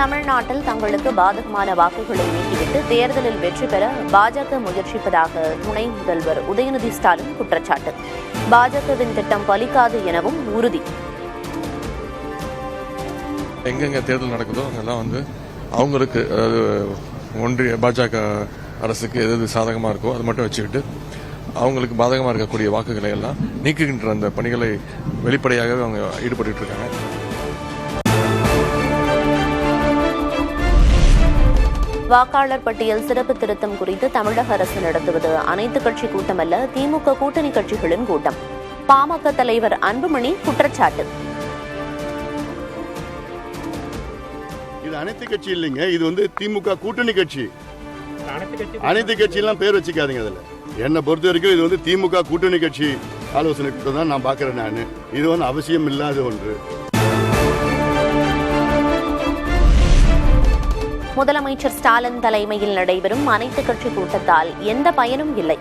தமிழ்நாட்டில் தங்களுக்கு பாதகமான வாக்குகளை நீக்கிவிட்டு தேர்தலில் வெற்றி பெற பாஜக முயற்சிப்பதாக துணை முதல்வர் உதயநிதி ஸ்டாலின் குற்றச்சாட்டு. பாஜகவின் திட்டம் பலிக்காது எனவும் உறுதி. எங்கெங்க தேர்தல் நடக்குதோ அங்கெல்லாம் அவங்களுக்கு, அதாவது ஒன்றிய பாஜக அரசுக்கு எது சாதகமாக இருக்கோ அது மட்டும் வச்சுக்கிட்டு அவங்களுக்கு பாதகமாக இருக்கக்கூடிய வாக்குகளை எல்லாம் நீக்குகின்ற அந்த பணிகளை வெளிப்படையாகவே அவங்க ஈடுபட்டு இருக்காங்க. வாக்காளர் பட்டியல் சிறப்பு திருத்தம் குறித்து தமிழக அரசு நடத்துவது அனைத்து கட்சி கூட்டம் அல்ல, திமுக கூட்டணி கட்சிகளின் கூட்டம். பாமக தலைவர் அன்புமணி குற்றச்சாட்டு. இது அனைத்து கட்சி இல்லைங்க, இது திமுக கூட்டணி கட்சி. அனைத்து கட்சியெல்லாம் பேர் வச்சுக்காதீங்க. அதில் என்னை பொறுத்த வரைக்கும் இது திமுக கூட்டணி கட்சி ஆலோசனை கூட்டம் தான் நான் பார்க்குறேன். நான் இது அவசியம் இல்லாத ஒன்று. முதலமைச்சர் ஸ்டாலின் தலைமையில் நடைபெறும் அனைத்து கட்சி கூட்டத்தால் எந்த பயனும் இல்லை.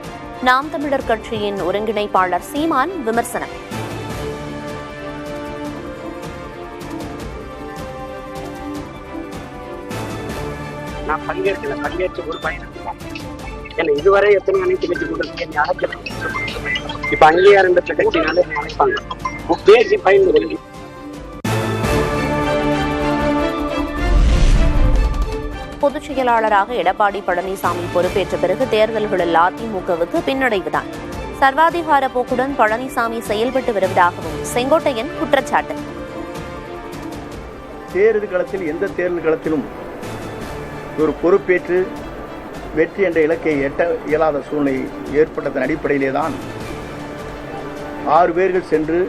நாம் தமிழர் கட்சியின் ஒருங்கிணைப்பாளர் சீமான் விமர்சனம். நான் பங்கேற்று ஒரு பயணம் இதுவரை எத்தனை அனைத்து கட்சி கூட்டத்துக்கு அழைக்கல. இப்ப அங்கீகாரம் பெற்ற கட்சினால அழைப்பாங்க, பேசி பயந்து கொள்ளுங்க. பொதுச் செயலாளராக எடப்பாடி பழனிசாமி பொறுப்பேற்ற பிறகு தேர்தல்களில் அதிமுகவுக்கு பின்னடைவுதான். சர்வாதிகார போக்குடன் பழனிசாமி செயல்பட்டு வருவதாகவும் செங்கோட்டையன் குற்றச்சாட்டு. தேர்தல் களத்தில் எந்த தேர்தல் களத்திலும் ஒரு பொறுப்பேற்று வெற்றி என்ற இலக்கை எட்ட இயலாத சூழ்நிலை ஏற்பட்டதன் அடிப்படையிலே தான் 6 பேர்கள் சென்று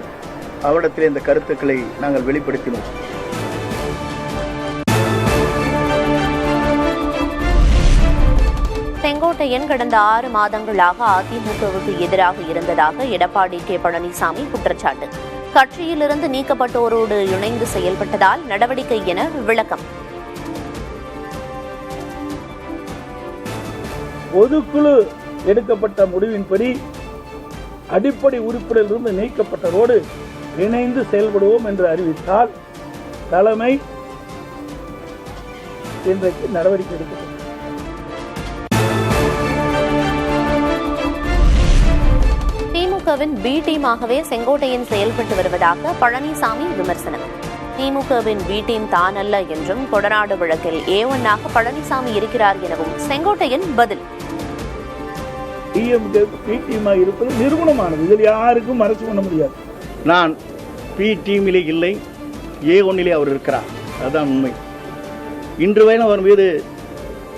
அவரிடத்தில் இந்த கருத்துக்களை நாங்கள் வெளிப்படுத்தினோம். செங்கோட்டையன் கடந்த 6 மாதங்களாக அதிமுகவுக்கு எதிராக இருந்ததாக எடப்பாடி கே பழனிசாமி குற்றச்சாட்டு. கட்சியிலிருந்து நீக்கப்பட்டோரோடு இணைந்து செயல்பட்டதால் நடவடிக்கை என விளக்கம். பொதுக்குழு எடுக்கப்பட்ட முடிவின்படி அடிப்படை உறுப்பினரிலிருந்து நீக்கப்பட்டதோடு இணைந்து செயல்படுவோம் என்று அறிவித்தால் தலைமை இன்றைக்கு நடவடிக்கை எடுக்கப்பட்டது. திமுகவின் பி டீமாகவே செங்கோட்டையன் செயல்பட்டு வருவதாக பழனிசாமி விமர்சனம். திமுகவின் பி டீம் தான் அல்ல என்றும் கொடநாடு வழக்கில் A1ஆக பழனிசாமி இருக்கிறார் எனவும் செங்கோட்டையன் பதில். பி டீமாக இருப்பது நிறுவனமானது, இதில் யாருக்கும் மறைச்சு பண்ண முடியாது. நான் பி டீமிலே இல்லை, A1லே அவர் இருக்கிறார், அதுதான் உண்மை. இன்று வரை அவர் மீது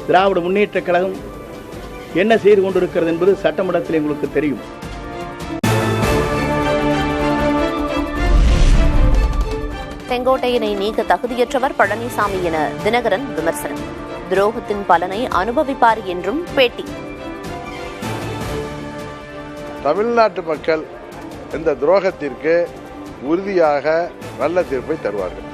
திராவிட முன்னேற்ற கழகம் என்ன செய்து கொண்டிருக்கிறது என்பது சட்டமன்றத்தில் எங்களுக்கு தெரியும். செங்கோட்டையனை நீக்க தகுதியற்றவர் பழனிசாமி என தினகரன் விமர்சனம். துரோகத்தின் பலனை அனுபவிப்பார் என்றும் பேட்டி. தமிழ்நாட்டு மக்கள் இந்த துரோகத்திற்கு உறுதியாக நல்ல தீர்ப்பை தருவார்கள்.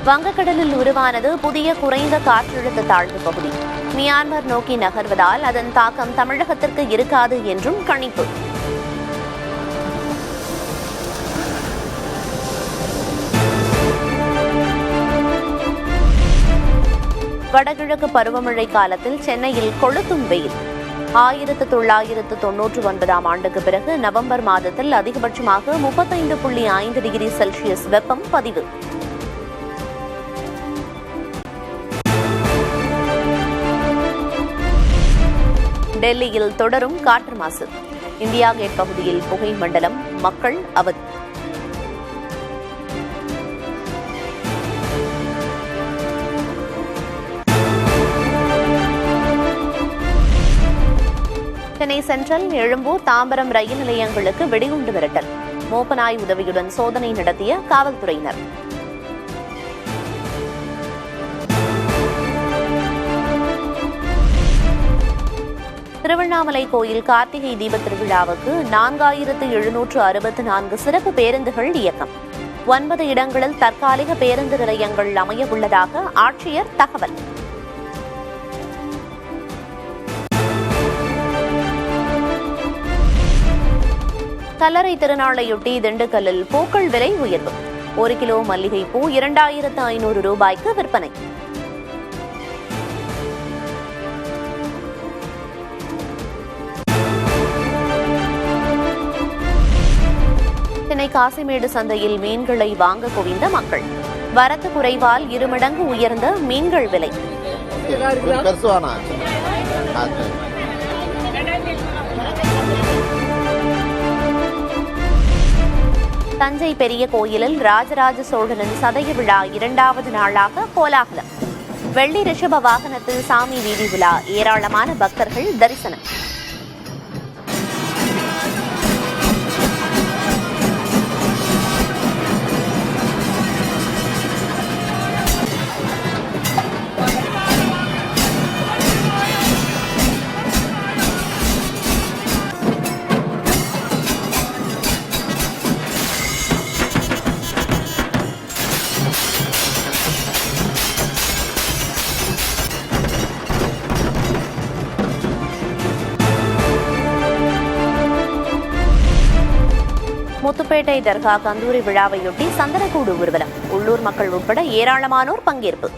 வங்கக்கடலில் உருவானது புதிய குறைந்த காற்றழுத்த தாழ்வு பகுதி. மியான்மர் நோக்கி நகர்வதால் அதன் தாக்கம் தமிழகத்திற்கு இருக்காது என்றும் கணிப்பு. வடகிழக்கு பருவமழை காலத்தில் சென்னையில் கொளுத்தும் வெயில். 1999ஆம் ஆண்டுக்கு பிறகு நவம்பர் மாதத்தில் அதிகபட்சமாக 35.5 டிகிரி செல்சியஸ் வெப்பம் பதிவு. டெல்லியில் தொடரும் காற்று மாசு. இந்தியா கேட் பகுதியில் புகை மண்டலம், மக்கள் அவதி. சென்னை சென்ட்ரல், எழும்பூர், தாம்பரம் ரயில் நிலையங்களுக்கு வெடிகுண்டு மிரட்டல். மோப்பநாய் உதவியுடன் சோதனை நடத்திய காவல்துறையினர். திருவண்ணாமலை கோயில் கார்த்திகை தீப திருவிழாவுக்கு 4764 சிறப்பு பேருந்துகள் இயக்கம். 9 இடங்களில் தற்காலிக பேருந்து நிலையங்கள் அமைய உள்ளதாக ஆட்சியர் தகவல். கல்லறை திருநாளையொட்டி திண்டுக்கல்லில் பூக்கள் விலை உயர்வு. 1 கிலோ மல்லிகை பூ 2500 ரூபாய்க்கு விற்பனை. சென்னை காசிமேடு சந்தையில் மீன்களை வாங்க குவிந்த மக்கள். வரத்து குறைவால் 2 மடங்கு உயர்ந்த மீன்கள் விலை. தஞ்சை பெரிய கோயிலில் ராஜராஜ சோழனின் சதய விழா 2வது நாளாக கோலாகலம். வெள்ளி ரிஷப வாகனத்தில் சாமி வீதி உலா, ஏராளமான பக்தர்கள் தரிசனம். முத்துப்பேட்டை தர்கா கந்தூரி விழாவையொட்டி சந்தனக்கூடு ஊர்வலம். உள்ளூர் மக்கள் உட்பட ஏராளமானோர் பங்கேற்பு.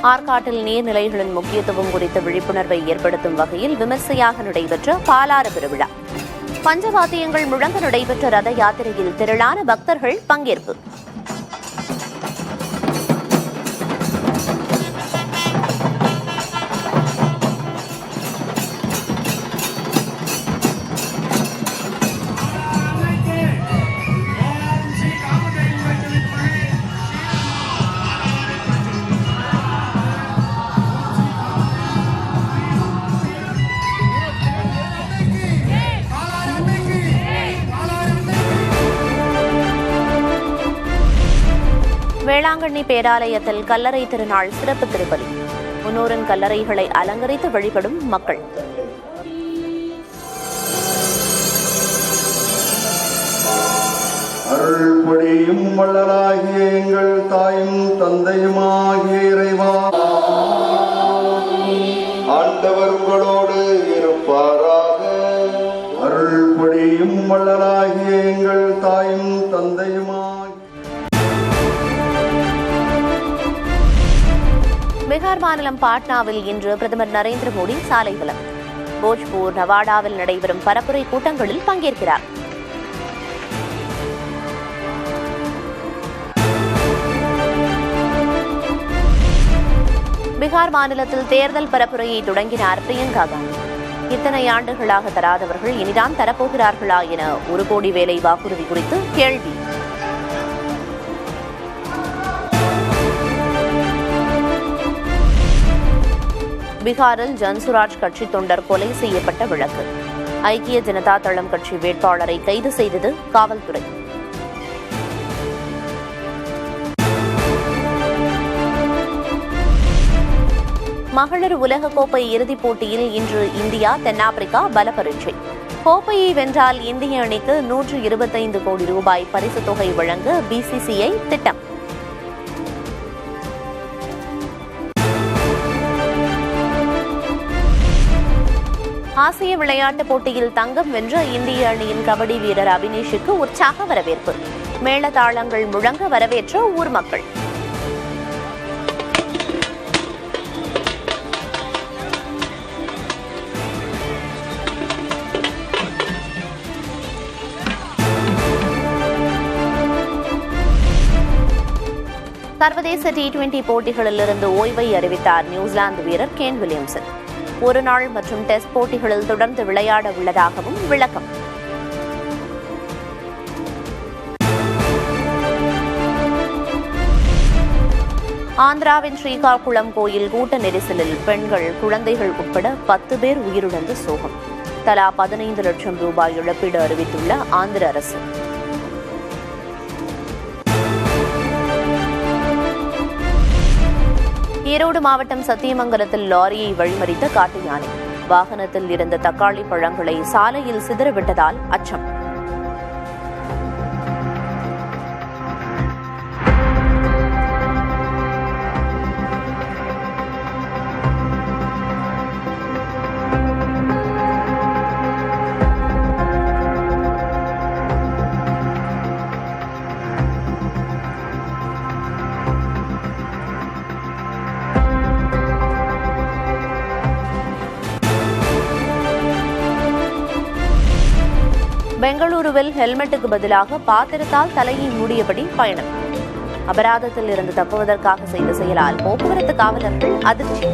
ஆற்காட்டில் நீர்நிலைகளின் முக்கியத்துவம் குறித்த விழிப்புணர்வை ஏற்படுத்தும் வகையில் விமர்சையாக நடைபெற்ற பாலாறு பெருவிழா. பஞ்சவாத்தியங்கள் முழங்க நடைபெற்ற ரத யாத்திரையில் திரளான பக்தர்கள் பங்கேற்பு. வேளாங்கண்ணி பேராலயத்தில் கல்லறை திருநாள் சிறப்பு திருப்பலி. முன்னோரின் கல்லறைகளை அலங்கரித்து வழிபடும் மக்கள். அருள் பொழியும் வள்ளலாகிய எங்கள் தாயும் தந்தையுமாகிய இறைவா, ஆண்டவர் உங்களோடு இருப்பாராக. அருள் பொழியும் வள்ளலாகிய எங்கள் தாயும் தந்தையுமாகிய. பீகார் மாநிலம் பாட்னாவில் இன்று பிரதமர் நரேந்திர மோடி சாலை வலம். போஜ்பூர், நவாடாவில் நடைபெறும் பரப்புரை கூட்டங்களில் பங்கேற்கிறார். பீகார் மாநிலத்தில் தேர்தல் பரப்புரையை தொடங்கினார் பிரியங்கா காந்தி. இத்தனை ஆண்டுகளாக தராதவர்கள் இனிதான் தரப்போகிறார்களா என 1 கோடி வேலை வாக்குறுதி குறித்து கேள்வி. பீகாரில் ஜன்சுராஜ் கட்சி தொண்டர் கொலை செய்யப்பட்ட வழக்கு. ஐக்கிய ஜனதா தளம் கட்சி வேட்பாளரை கைது செய்தது காவல்துறை. மகளிர் உலகக்கோப்பை இறுதிப் போட்டியில் இன்று இந்தியா தென்னாப்பிரிக்கா பல பரீட்சை. கோப்பையை வென்றால் இந்திய அணிக்கு 125 கோடி ரூபாய் பரிசுத் தொகை வழங்க BCCI திட்டம். ஆசிய விளையாட்டுப் போட்டியில் தங்கம் வென்ற இந்திய அணியின் கபடி வீரர் அபினேஷுக்கு உற்சாக வரவேற்பு. மேளதாளங்கள் முழங்க வரவேற்ற ஊர் மக்கள். சர்வதேச T20 போட்டிகளிலிருந்து ஓய்வை அறிவித்தார் நியூசிலாந்து வீரர் கேன் வில்லியம்சன். 1 நாள் மற்றும் டெஸ்ட் போட்டிகளில் தொடர்ந்து விளையாட உள்ளதாகவும் விளக்கம். ஆந்திராவின் ஸ்ரீகாகுளம் கோயில் கூட்ட நெரிசலில் பெண்கள், குழந்தைகள் உட்பட 10 பேர் உயிரிழந்த சோகம். தலா 15 லட்சம் ரூபாய் இழப்பீடு அறிவித்துள்ள ஆந்திர அரசு. ஈரோடு மாவட்டம் சத்தியமங்கலத்தில் லாரியை வழிமறித்த காட்டு யானை. வாகனத்தில் இருந்த தக்காளி பழங்களை சாலையில் சிதறவிட்டதால் அச்சம். பெங்களூருவில் ஹெல்மெட்டுக்கு பதிலாக பாத்திரத்தால் தலையை மூடியபடி பயணம். அபராதத்தில் இருந்து தப்புவதற்காக செய்த செயலால் போக்குவரத்து காவலர்கள் அதிர்ச்சி.